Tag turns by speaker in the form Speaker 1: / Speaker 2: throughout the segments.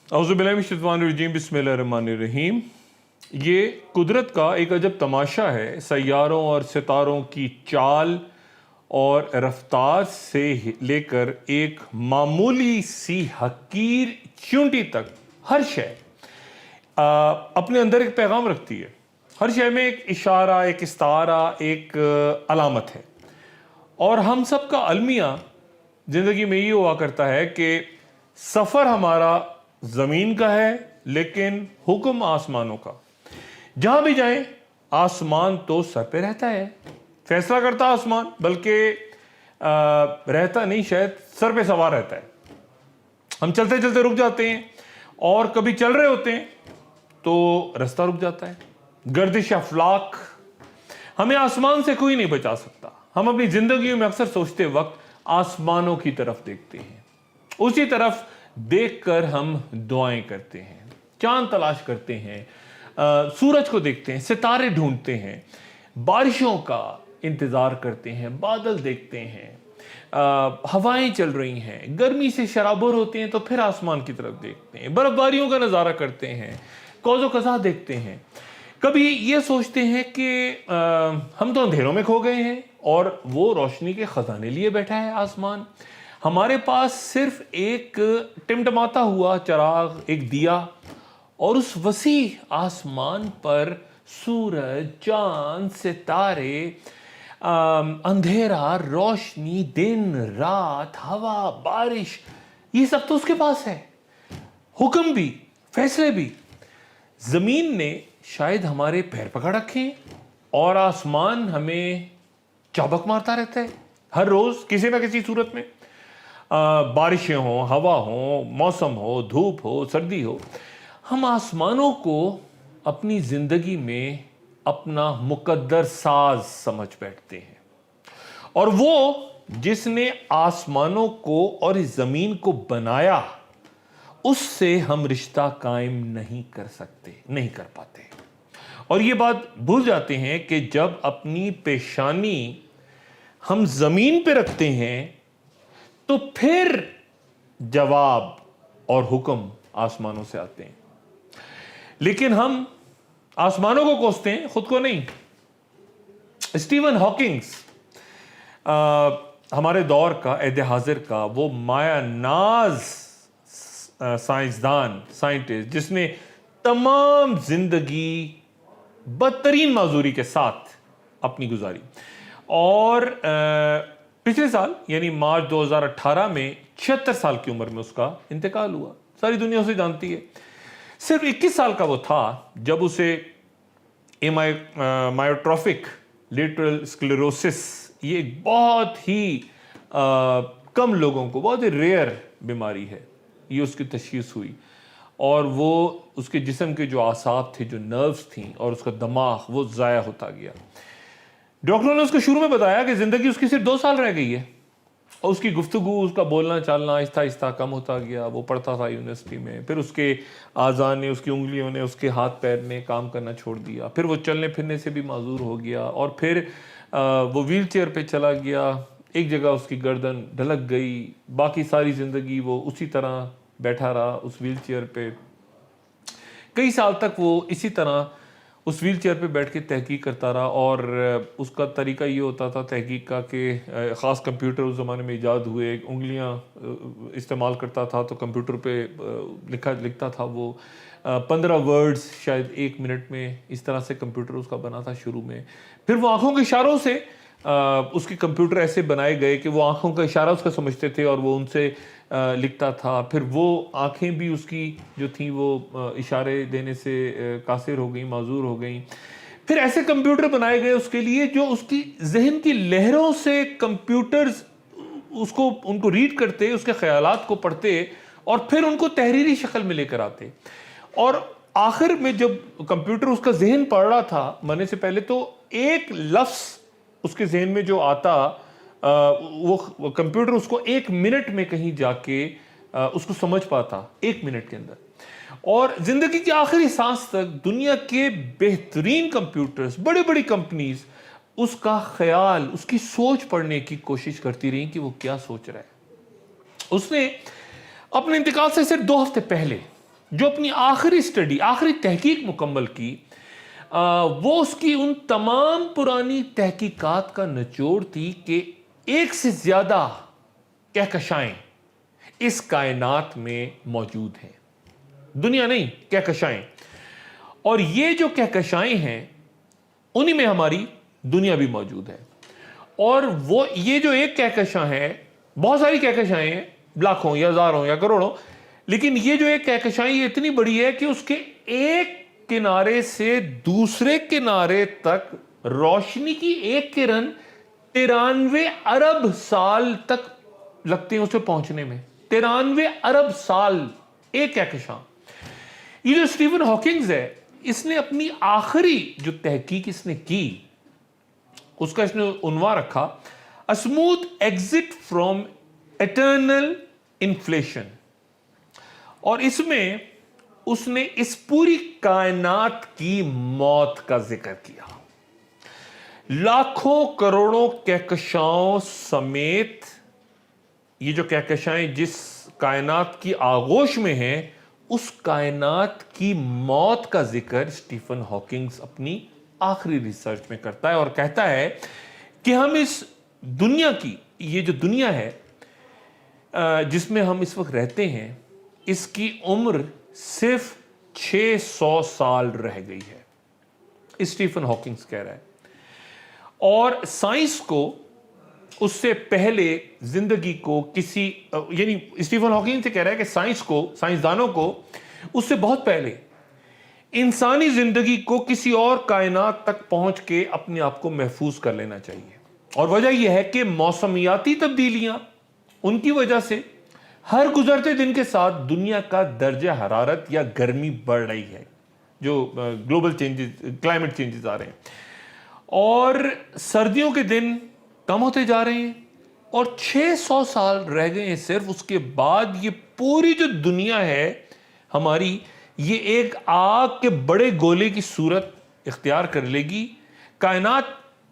Speaker 1: اعوذ باللہ من الشیطان الرجیم، بسم اللہ الرحمن الرحیم۔ یہ قدرت کا ایک عجب تماشا ہے، سیاروں اور ستاروں کی چال اور رفتار سے لے کر ایک معمولی سی حقیر چونٹی تک ہر شے اپنے اندر ایک پیغام رکھتی ہے۔ ہر شے میں ایک اشارہ، ایک استعارہ، ایک علامت ہے۔ اور ہم سب کا المیہ زندگی میں یہ ہوا کرتا ہے کہ سفر ہمارا زمین کا ہے لیکن حکم آسمانوں کا۔ جہاں بھی جائیں آسمان تو سر پہ رہتا ہے، فیصلہ کرتا آسمان، بلکہ رہتا نہیں، شاید سر پہ سوار رہتا ہے۔ ہم چلتے چلتے رک جاتے ہیں، اور کبھی چل رہے ہوتے ہیں تو رستہ رک جاتا ہے۔ گردش افلاک، ہمیں آسمان سے کوئی نہیں بچا سکتا۔ ہم اپنی زندگیوں میں اکثر سوچتے وقت آسمانوں کی طرف دیکھتے ہیں، اسی طرف دیکھ کر ہم دعائیں کرتے ہیں، چاند تلاش کرتے ہیں، سورج کو دیکھتے ہیں، ستارے ڈھونڈتے ہیں، بارشوں کا انتظار کرتے ہیں، بادل دیکھتے ہیں، ہوائیں چل رہی ہیں، گرمی سے شرابور ہوتے ہیں تو پھر آسمان کی طرف دیکھتے ہیں، برف باریوں کا نظارہ کرتے ہیں، کوز و قزح دیکھتے ہیں۔ کبھی یہ سوچتے ہیں کہ ہم تو اندھیروں میں کھو گئے ہیں اور وہ روشنی کے خزانے لیے بیٹھا ہے آسمان۔ ہمارے پاس صرف ایک ٹمٹماتا ہوا چراغ، ایک دیا، اور اس وسیع آسمان پر سورج، چاند، ستارے، اندھیرا، روشنی، دن، رات، ہوا، بارش، یہ سب تو اس کے پاس ہے۔ حکم بھی، فیصلے بھی۔ زمین نے شاید ہمارے پیر پکڑ رکھے ہیں اور آسمان ہمیں چابک مارتا رہتا ہے ہر روز کسی نہ کسی صورت میں۔ بارشیں ہوں، ہوا ہوں، موسم ہو، دھوپ ہو، سردی ہو، ہم آسمانوں کو اپنی زندگی میں اپنا مقدر ساز سمجھ بیٹھتے ہیں، اور وہ جس نے آسمانوں کو اور اس زمین کو بنایا، اس سے ہم رشتہ قائم نہیں کر سکتے، نہیں کر پاتے، اور یہ بات بھول جاتے ہیں کہ جب اپنی پیشانی ہم زمین پہ رکھتے ہیں تو پھر جواب اور حکم آسمانوں سے آتے ہیں۔ لیکن ہم آسمانوں کو کوستے ہیں، خود کو نہیں۔ اسٹیون ہاکنگز، ہمارے دور کا، عہد حاضر کا وہ مایا ناز سائنسدان، سائنٹسٹ، جس نے تمام زندگی بدترین معذوری کے ساتھ اپنی گزاری، اور پچھلے سال یعنی مارچ 2018 میں 76 سال کی عمر میں اس کا انتقال ہوا۔ ساری دنیا اسے جانتی ہے۔ صرف 21 سال کا وہ تھا جب اسے مائیوٹروفک لیٹرل اسکلیروسس، یہ ایک بہت ہی کم لوگوں کو، بہت ہی ریئر بیماری ہے، یہ اس کی تشخیص ہوئی، اور وہ اس کے جسم کے جو اعصاب تھے، جو نروز تھیں، اور اس کا دماغ، وہ ضائع ہوتا گیا۔ ڈاکٹروں نے اس کو شروع میں بتایا کہ زندگی اس کی صرف 2 سال رہ گئی ہے، اور اس کی گفتگو، اس کا بولنا چالنا آہستہ آہستہ کم ہوتا گیا۔ وہ پڑھتا تھا یونیورسٹی میں، پھر اس کے اعضاء نے، اس کی انگلیوں نے، اس کے ہاتھ پیر نے کام کرنا چھوڑ دیا، پھر وہ چلنے پھرنے سے بھی معذور ہو گیا، اور پھر وہ ویل چیئر پہ چلا گیا۔ ایک جگہ اس کی گردن ڈھلک گئی، باقی ساری زندگی وہ اسی طرح بیٹھا رہا اس ویل چیئر پہ۔ کئی سال تک وہ اسی طرح اس ویل چیئر پہ بیٹھ کے تحقیق کرتا رہا، اور اس کا طریقہ یہ ہوتا تھا تحقیق کا کہ خاص کمپیوٹر اس زمانے میں ایجاد ہوئے، انگلیاں استعمال کرتا تھا تو کمپیوٹر پہ لکھتا تھا وہ 15 ورڈز شاید 1 منٹ میں، اس طرح سے کمپیوٹر اس کا بنا تھا شروع میں۔ پھر وہ آنکھوں کے اشاروں سے اس کے کمپیوٹر ایسے بنائے گئے کہ وہ آنکھوں کا اشارہ اس کا سمجھتے تھے اور وہ ان سے لکھتا تھا۔ پھر وہ آنکھیں بھی اس کی جو تھیں وہ اشارے دینے سے قاصر ہو گئیں، معذور ہو گئیں۔ پھر ایسے کمپیوٹر بنائے گئے اس کے لیے جو اس کی ذہن کی لہروں سے کمپیوٹرز ان کو ریڈ کرتے، اس کے خیالات کو پڑھتے، اور پھر ان کو تحریری شکل میں لے کر آتے۔ اور آخر میں جب کمپیوٹر اس کا ذہن پڑھ رہا تھا مرنے سے پہلے، تو ایک لفظ اس کے ذہن میں جو آتا، وہ کمپیوٹر اس کو 1 منٹ میں کہیں جا کے اس کو سمجھ پاتا، 1 منٹ کے اندر۔ اور زندگی کی آخری سانس تک دنیا کے بہترین کمپیوٹرز، بڑی بڑی کمپنیز اس کا خیال، اس کی سوچ پڑھنے کی کوشش کرتی رہی کہ وہ کیا سوچ رہا ہے۔ اس نے اپنے انتقال سے صرف 2 ہفتے پہلے جو اپنی آخری اسٹڈی، آخری تحقیق مکمل کی، وہ اس کی ان تمام پرانی تحقیقات کا نچوڑ تھی کہ ایک سے زیادہ کہکشائیں اس کائنات میں موجود ہیں، دنیا نہیں، کہکشائیں. اور یہ جو کہکشائیں ہیں انہی میں ہماری دنیا بھی موجود ہے. اور وہ یہ جو ایک کہکشاں ہے، بہت ساری کہکشائیں ہیں، لاکھوں یا ہزاروں یا کروڑوں، لیکن یہ جو ایک کہکشائیں یہ اتنی بڑی ہے کہ اس کے ایک کنارے سے دوسرے کنارے تک روشنی کی ایک کرن 93 ارب سال تک لگتے ہیں اسے پہنچنے میں. 93 ارب سال ایک کہکشاں. یہ جو اسٹیفن ہاکنگز ہے، اس نے اپنی آخری جو تحقیق اس نے کی، اس کا اس نے عنوان رکھا A smooth exit from eternal inflation. اور اس میں اس نے اس پوری کائنات کی موت کا ذکر کیا. لاکھوں کروڑوں کہکشاؤں سمیت یہ جو کہکشائیں جس کائنات کی آغوش میں ہیں، اس کائنات کی موت کا ذکر اسٹیفن ہاکنگز اپنی آخری ریسرچ میں کرتا ہے اور کہتا ہے کہ ہم اس دنیا کی، یہ جو دنیا ہے جس میں ہم اس وقت رہتے ہیں، اس کی عمر صرف 600 سال رہ گئی ہے. اسٹیفن ہاکنگز کہہ رہا ہے. اور سائنس کو اس سے پہلے زندگی کو کسی، یعنی اسٹیفن ہاکنگ سے کہہ رہا ہے کہ سائنس کو، سائنسدانوں کو اس سے بہت پہلے انسانی زندگی کو کسی اور کائنات تک پہنچ کے اپنے آپ کو محفوظ کر لینا چاہیے. اور وجہ یہ ہے کہ موسمیاتی تبدیلیاں، ان کی وجہ سے ہر گزرتے دن کے ساتھ دنیا کا درجہ حرارت یا گرمی بڑھ رہی ہے، جو گلوبل چینجز، کلائمیٹ چینجز آ رہے ہیں، اور سردیوں کے دن کم ہوتے جا رہے ہیں. اور 600 سال رہ گئے ہیں صرف. اس کے بعد یہ پوری جو دنیا ہے ہماری، یہ ایک آگ کے بڑے گولے کی صورت اختیار کر لے گی. کائنات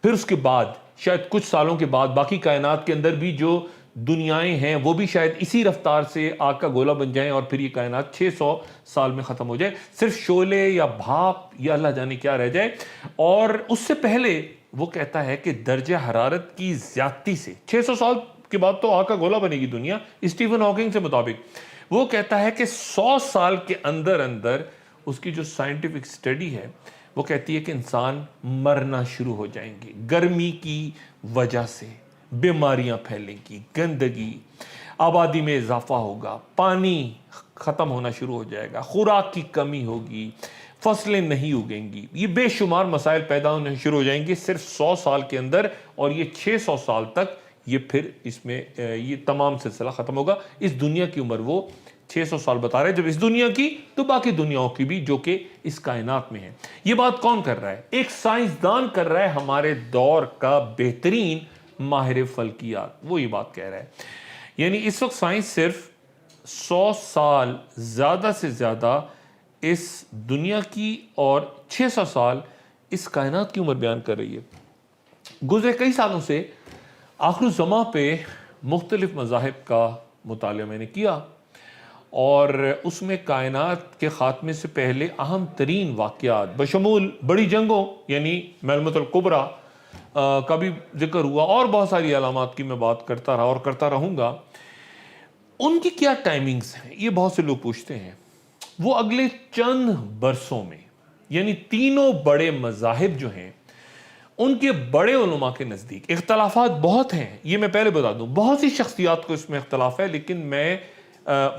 Speaker 1: پھر اس کے بعد شاید کچھ سالوں کے بعد باقی کائنات کے اندر بھی جو دنیایں ہیں وہ بھی شاید اسی رفتار سے آگ کا گولہ بن جائیں، اور پھر یہ کائنات 600 سال میں ختم ہو جائے. صرف شعلے یا بھاپ یا اللہ جانے کیا رہ جائے. اور اس سے پہلے وہ کہتا ہے کہ درجہ حرارت کی زیادتی سے 600 سال کے بعد تو آگ کا گولہ بنے گی دنیا اسٹیفن ہاکنگ سے مطابق. وہ کہتا ہے کہ 100 سال کے اندر اندر اس کی جو سائنٹیفک سٹڈی ہے وہ کہتی ہے کہ انسان مرنا شروع ہو جائیں گے گرمی کی وجہ سے. بیماریاں پھیلیں گی، گندگی، آبادی میں اضافہ ہوگا، پانی ختم ہونا شروع ہو جائے گا، خوراک کی کمی ہوگی، فصلیں نہیں اگیں گی. یہ بے شمار مسائل پیدا ہونے شروع ہو جائیں گے صرف 100 سال کے اندر. اور یہ 600 سال تک یہ پھر اس میں یہ تمام سلسلہ ختم ہوگا. اس دنیا کی عمر وہ 600 سال بتا رہے ہیں. جب اس دنیا کی تو باقی دنیاوں کی بھی جو کہ اس کائنات میں ہے. یہ بات کون کر رہا ہے؟ ایک سائنسدان کر رہا ہے، ہمارے دور کا بہترین ماہر فلکیات. وہ یہ بات کہہ رہا ہے. یعنی اس وقت سائنس صرف 100 سال زیادہ سے زیادہ اس دنیا کی اور 600 سال اس کائنات کی عمر بیان کر رہی ہے. گزرے کئی سالوں سے آخر الزماں پہ مختلف مذاہب کا مطالعہ میں نے کیا، اور اس میں کائنات کے خاتمے سے پہلے اہم ترین واقعات بشمول بڑی جنگوں، یعنی معلومۃ الکبریٰ کا بھی ذکر ہوا، اور بہت ساری علامات کی میں بات کرتا رہا اور کرتا رہوں گا. ان کی کیا ٹائمنگز ہیں، یہ بہت سے لوگ پوچھتے ہیں. وہ اگلے چند برسوں میں، یعنی تینوں بڑے مذاہب جو ہیں ان کے بڑے علماء کے نزدیک اختلافات بہت ہیں. یہ میں پہلے بتا دوں، بہت سی شخصیات کو اس میں اختلاف ہے، لیکن میں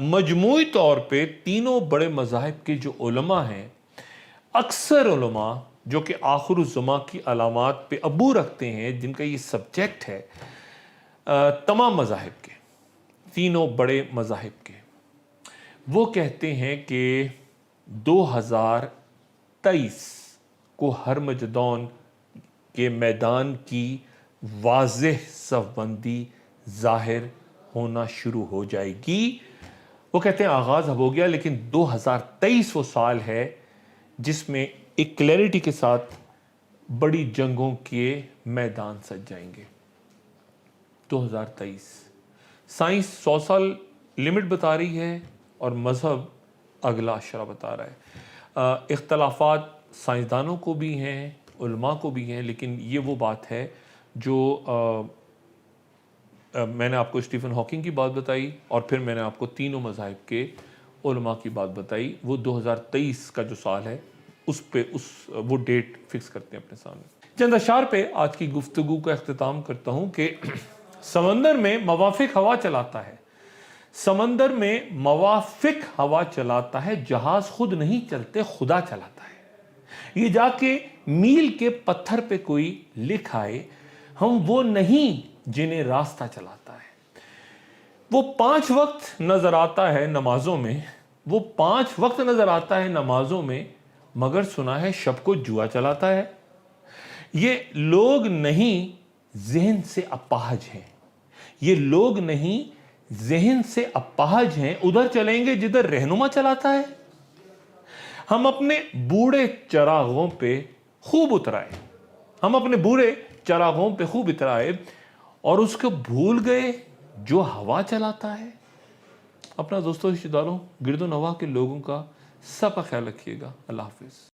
Speaker 1: مجموعی طور پہ تینوں بڑے مذاہب کے جو علماء ہیں، اکثر علماء جو کہ آخر الزماں کی علامات پہ ابو رکھتے ہیں، جن کا یہ سبجیکٹ ہے، تمام مذاہب کے، تینوں بڑے مذاہب کے، وہ کہتے ہیں کہ 2023 کو ہرمجدون کے میدان کی واضح صف بندی ظاہر ہونا شروع ہو جائے گی. وہ کہتے ہیں آغاز اب ہو گیا، لیکن 2023 وہ سال ہے جس میں ایک کلیئرٹی کے ساتھ بڑی جنگوں کے میدان سج جائیں گے. 2023 سائنس 100 سال لمٹ بتا رہی ہے، اور مذہب اگلا اشرہ بتا رہا ہے۔ اختلافات سائنسدانوں کو بھی ہیں، علماء کو بھی ہیں، لیکن یہ وہ بات ہے جو میں نے آپ کو اسٹیفن ہاکنگ کی بات بتائی، اور پھر میں نے آپ کو تینوں مذاہب کے علماء کی بات بتائی۔ وہ 2023 کا جو سال ہے اس پہ وہ ڈیٹ فکس کرتے ہیں اپنے سامنے۔ چند اشعار پہ آج کی گفتگو کا اختتام کرتا ہوں کہ سمندر میں موافق ہوا چلاتا ہے، سمندر میں موافق ہوا چلاتا ہے، جہاز خود نہیں چلتے خدا چلاتا ہے۔ یہ جا کے میل کے پتھر پہ کوئی لکھ آئے، ہم وہ نہیں جنہیں راستہ چلاتا ہے۔ وہ 5 وقت نظر آتا ہے نمازوں میں، وہ 5 وقت نظر آتا ہے نمازوں میں، مگر سنا ہے شب کو جوا چلاتا ہے۔ یہ لوگ نہیں ذہن سے اپاہج ہیں، یہ لوگ نہیں ذہن سے اپاہج ہیں، ادھر چلیں گے جدھر رہنما چلاتا ہے۔ ہم اپنے بوڑھے چراغوں پہ خوب اترائے، ہم اپنے بوڑھے چراغوں پہ خوب اترائے اور اس کو بھول گئے جو ہوا چلاتا ہے۔ اپنا دوستوں، رشتہ داروں، گرد و نواح کے لوگوں کا سب کا خیال رکھیے گا۔ اللہ حافظ۔